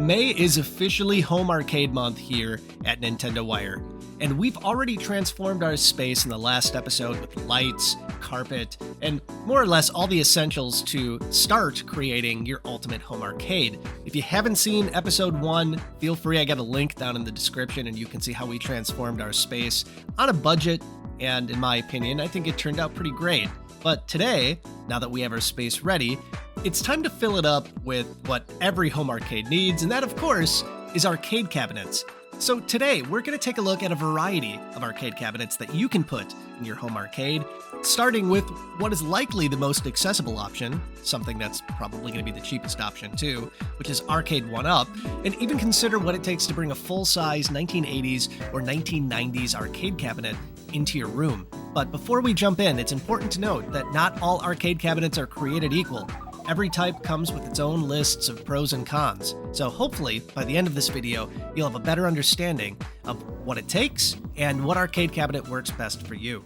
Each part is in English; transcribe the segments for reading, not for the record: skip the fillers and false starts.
May is officially Home Arcade Month here at Nintendo Wire, and we've already transformed our space in the last episode with lights, carpet, and more or less all the essentials to start creating your ultimate home arcade. If you haven't seen episode 1, feel free, I got a link down in the description and you can see how we transformed our space on a budget, and in my opinion, I think it turned out pretty great. But today, now that we have our space ready, it's time to fill it up with what every home arcade needs, and that, of course, is arcade cabinets. So today, we're going to take a look at a variety of arcade cabinets that you can put in your home arcade, starting with what is likely the most accessible option, something that's probably going to be the cheapest option too, which is Arcade 1-Up, and even consider what it takes to bring a full-size 1980s or 1990s arcade cabinet into your room. But before we jump in, it's important to note that not all arcade cabinets are created equal. Every type comes with its own lists of pros and cons, so hopefully by the end of this video you'll have a better understanding of what it takes and what arcade cabinet works best for you.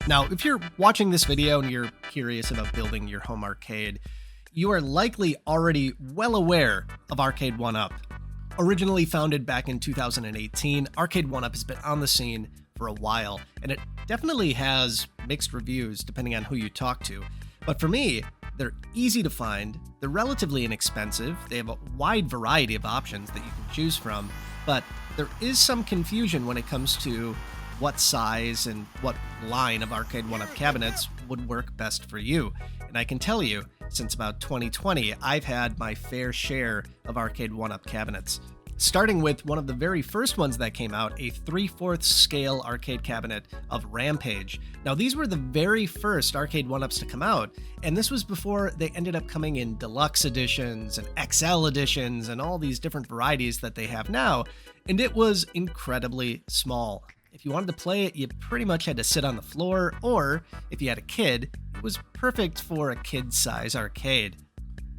Now, if you're watching this video and you're curious about building your home arcade, you are likely already well aware of Arcade 1-Up. Originally founded back in 2018, Arcade 1-Up has been on the scene for a while, and it definitely has mixed reviews depending on who you talk to. But for me, they're easy to find, they're relatively inexpensive, they have a wide variety of options that you can choose from, but there is some confusion when it comes to what size and what line of Arcade 1-Up cabinets would work best for you. And I can tell you, since about 2020, I've had my fair share of Arcade 1-Up cabinets. Starting with one of the very first ones that came out, a 3/4 scale arcade cabinet of Rampage. Now, these were the very first Arcade 1-Ups to come out, and this was before they ended up coming in deluxe editions and XL editions and all these different varieties that they have now, and it was incredibly small. If you wanted to play it, you pretty much had to sit on the floor, or if you had a kid, it was perfect for a kid-size arcade.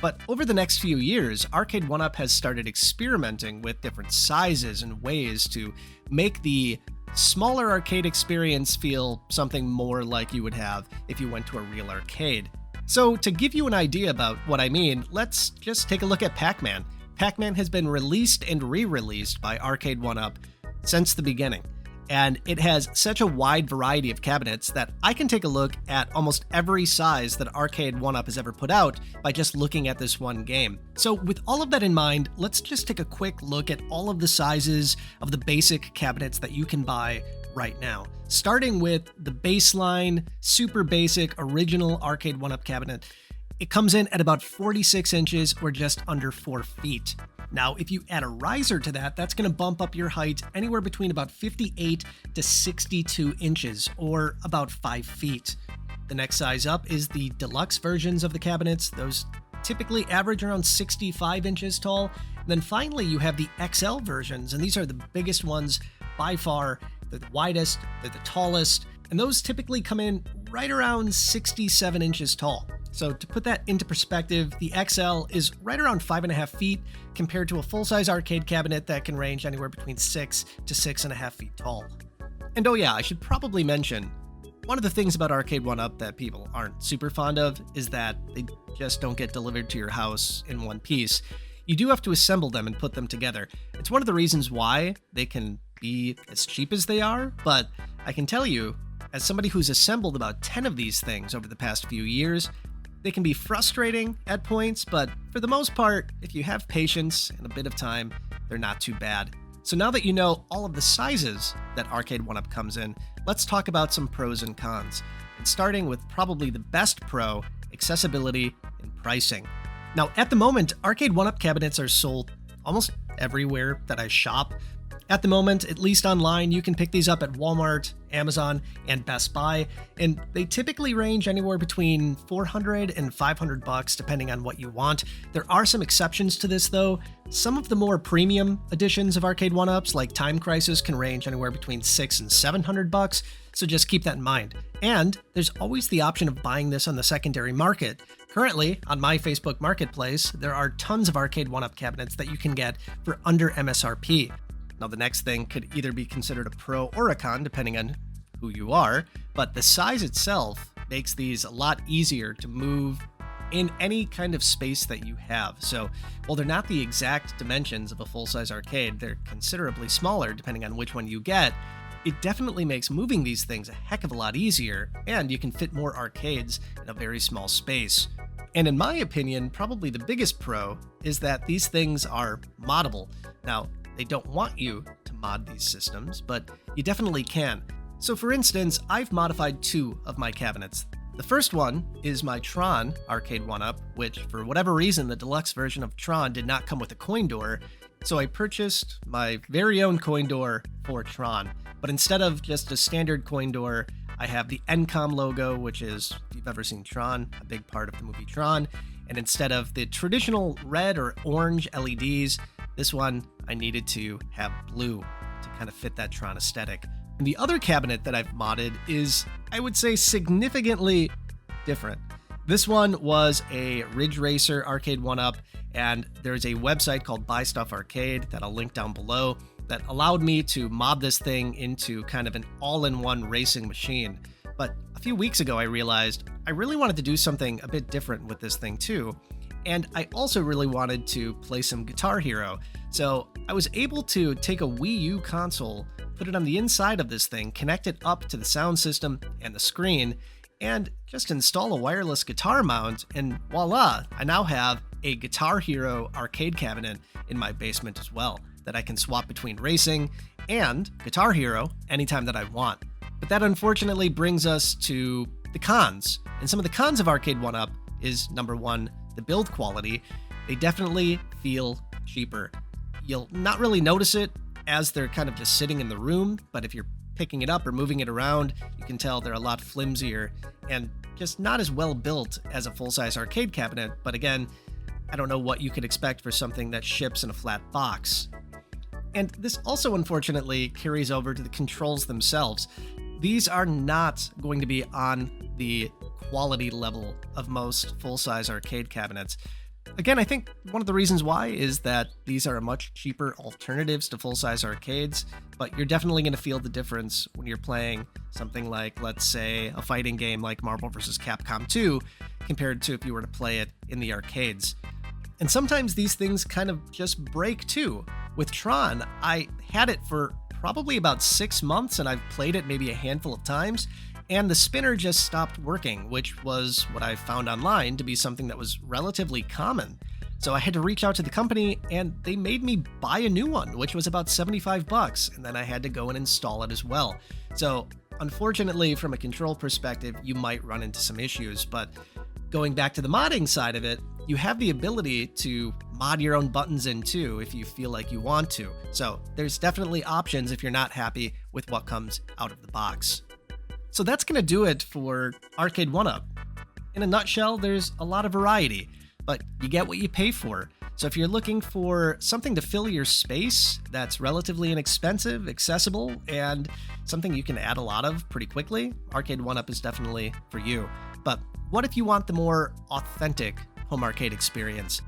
But over the next few years, Arcade 1-Up has started experimenting with different sizes and ways to make the smaller arcade experience feel something more like you would have if you went to a real arcade. So to give you an idea about what I mean, let's just take a look at Pac-Man. Pac-Man has been released and re-released by Arcade 1-Up since the beginning. And it has such a wide variety of cabinets that I can take a look at almost every size that Arcade 1-Up has ever put out by just looking at this one game. So with all of that in mind, let's just take a quick look at all of the sizes of the basic cabinets that you can buy right now. Starting with the baseline, super basic, original Arcade 1-Up cabinet. It comes in at about 46 inches or just under 4 feet. Now, if you add a riser to that, that's going to bump up your height anywhere between about 58 to 62 inches, or about 5 feet. The next size up is the deluxe versions of the cabinets. Those typically average around 65 inches tall. And then finally, you have the XL versions, and these are the biggest ones by far. They're the widest, they're the tallest, and those typically come in right around 67 inches tall. So to put that into perspective, the XL is right around 5.5 feet compared to a full-size arcade cabinet that can range anywhere between 6 to 6.5 feet tall. And oh yeah, I should probably mention, one of the things about Arcade 1-Up that people aren't super fond of is that they just don't get delivered to your house in one piece. You do have to assemble them and put them together. It's one of the reasons why they can be as cheap as they are, but I can tell you, as somebody who's assembled about 10 of these things over the past few years, they can be frustrating at points, but for the most part, if you have patience and a bit of time, they're not too bad. So now that you know all of the sizes that Arcade 1-Up comes in, let's talk about some pros and cons. And starting with probably the best pro, accessibility and pricing. Now, at the moment, Arcade 1-Up cabinets are sold almost everywhere that I shop. At the moment, at least online, you can pick these up at Walmart, Amazon, and Best Buy, and they typically range anywhere between $400 and $500 depending on what you want. There are some exceptions to this though. Some of the more premium editions of Arcade 1-Ups, like Time Crisis, can range anywhere between $600 and $700, so just keep that in mind. And there's always the option of buying this on the secondary market. Currently, on my Facebook Marketplace, there are tons of Arcade 1-Up cabinets that you can get for under MSRP. Now, the next thing could either be considered a pro or a con, depending on who you are, but the size itself makes these a lot easier to move in any kind of space that you have. So while they're not the exact dimensions of a full-size arcade, they're considerably smaller depending on which one you get. It definitely makes moving these things a heck of a lot easier, and you can fit more arcades in a very small space. And in my opinion, probably the biggest pro is that these things are moddable. Now, they don't want you to mod these systems, but you definitely can. So for instance, I've modified 2 of my cabinets. The first one is my Tron arcade 1-up, which for whatever reason the deluxe version of Tron did not come with a coin door, so I purchased my very own coin door for Tron. But instead of just a standard coin door, I have the Encom logo, which is, if you've ever seen Tron, a big part of the movie Tron. And instead of the traditional red or orange LEDs, this one I needed to have blue to kind of fit that Tron aesthetic. And the other cabinet that I've modded is, I would say, significantly different. This one was a Ridge Racer arcade 1-up, and there's a website called Buy Stuff Arcade that I'll link down below that allowed me to mod this thing into kind of an all-in-one racing machine. But a few weeks ago I realized I really wanted to do something a bit different with this thing too. And I also really wanted to play some Guitar Hero. So I was able to take a Wii U console, put it on the inside of this thing, connect it up to the sound system and the screen, and just install a wireless guitar mount, and voila, I now have a Guitar Hero arcade cabinet in my basement as well that I can swap between racing and Guitar Hero anytime that I want. But that unfortunately brings us to the cons. And some of the cons of Arcade 1-up is, number one, the build quality. They definitely feel cheaper. You'll not really notice it as they're kind of just sitting in the room, but if you're picking it up or moving it around, you can tell they're a lot flimsier and just not as well built as a full-size arcade cabinet. But again, I don't know what you could expect for something that ships in a flat box. And this also unfortunately carries over to the controls themselves. These are not going to be on the quality level of most full-size arcade cabinets. Again, I think one of the reasons why is that these are much cheaper alternatives to full-size arcades, but you're definitely going to feel the difference when you're playing something like, let's say, a fighting game like Marvel vs. Capcom 2, compared to if you were to play it in the arcades. And sometimes these things kind of just break too. With Tron, I had it for probably about 6 months, and I've played it maybe a handful of times, and the spinner just stopped working, which was what I found online to be something that was relatively common. So I had to reach out to the company, and they made me buy a new one, which was about $75, and then I had to go and install it as well. So unfortunately, from a control perspective, you might run into some issues, but going back to the modding side of it, you have the ability to mod your own buttons in too if you feel like you want to. So there's definitely options if you're not happy with what comes out of the box. So that's going to do it for Arcade 1-up. In a nutshell, there's a lot of variety, but you get what you pay for. So if you're looking for something to fill your space that's relatively inexpensive, accessible, and something you can add a lot of pretty quickly, Arcade 1-up is definitely for you. But what if you want the more authentic home arcade experience?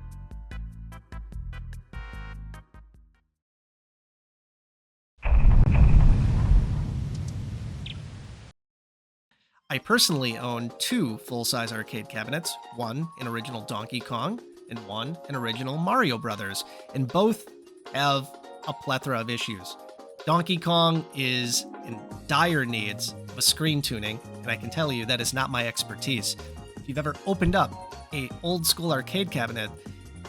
I personally own 2 full-size arcade cabinets, one an original Donkey Kong and one an original Mario Brothers, and both have a plethora of issues. Donkey Kong is in dire needs of a screen tuning, and I can tell you that is not my expertise. If you've ever opened up an old-school arcade cabinet,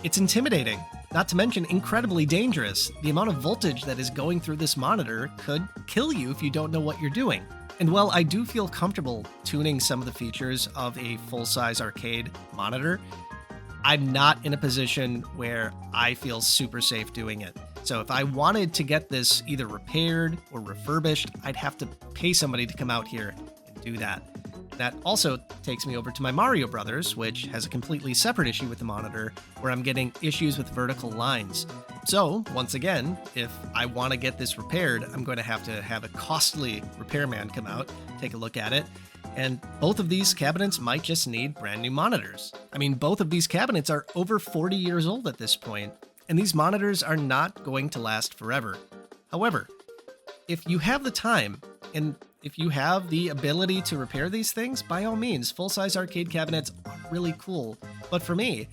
it's intimidating, not to mention incredibly dangerous. The amount of voltage that is going through this monitor could kill you if you don't know what you're doing. And while I do feel comfortable tuning some of the features of a full-size arcade monitor, I'm not in a position where I feel super safe doing it. So if I wanted to get this either repaired or refurbished, I'd have to pay somebody to come out here and do that. That also takes me over to my Mario Brothers, which has a completely separate issue with the monitor, where I'm getting issues with vertical lines. So, once again, if I want to get this repaired, I'm going to have a costly repairman come out, take a look at it, and both of these cabinets might just need brand new monitors. I mean, both of these cabinets are over 40 years old at this point, and these monitors are not going to last forever. However, if you have the time, and if you have the ability to repair these things, by all means, full-size arcade cabinets are really cool. But for me,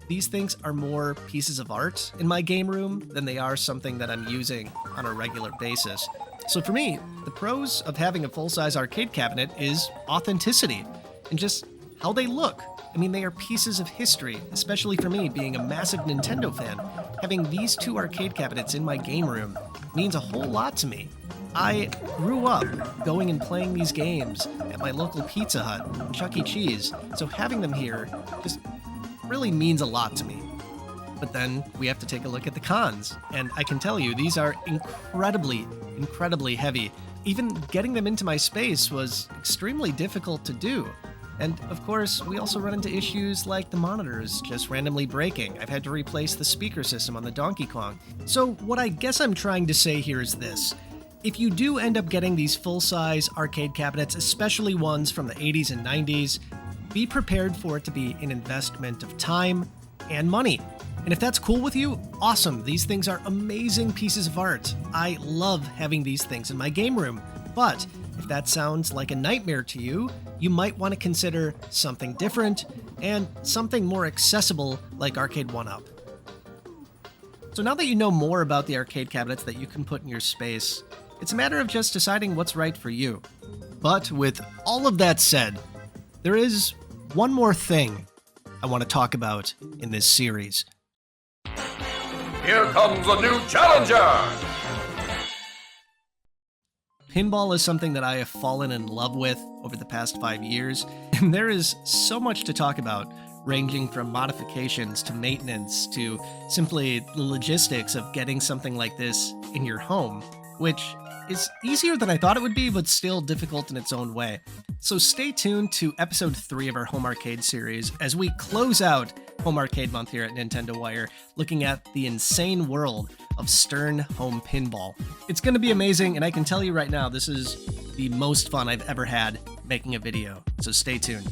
these things are more pieces of art in my game room than they are something that I'm using on a regular basis. So for me, the pros of having a full-size arcade cabinet is authenticity and just how they look. I mean, they are pieces of history, especially for me being a massive Nintendo fan. Having these two arcade cabinets in my game room means a whole lot to me. I grew up going and playing these games at my local Pizza Hut and Chuck E. Cheese, so having them here just really means a lot to me. But then we have to take a look at the cons, and I can tell you these are incredibly heavy. Even getting them into my space was extremely difficult to do. And of course, we also run into issues like the monitors just randomly breaking. I've had to replace the speaker system on the Donkey Kong. So what I guess I'm trying to say here is this. If you do end up getting these full-size arcade cabinets, especially ones from the 80s and 90s, be prepared for it to be an investment of time and money. And if that's cool with you, awesome. These things are amazing pieces of art. I love having these things in my game room. But if that sounds like a nightmare to you, you might want to consider something different and something more accessible like Arcade 1-Up. So now that you know more about the arcade cabinets that you can put in your space, it's a matter of just deciding what's right for you. But with all of that said, there is one more thing I want to talk about in this series. Here comes a new challenger! Pinball is something that I have fallen in love with over the past 5 years, and there is so much to talk about, ranging from modifications to maintenance to simply the logistics of getting something like this in your home, which is easier than I thought it would be, but still difficult in its own way. So stay tuned to episode 3 of our Home Arcade series as we close out Home Arcade Month here at Nintendo Wire, looking at the insane world of Stern Home Pinball. It's going to be amazing, and I can tell you right now, this is the most fun I've ever had making a video, so stay tuned.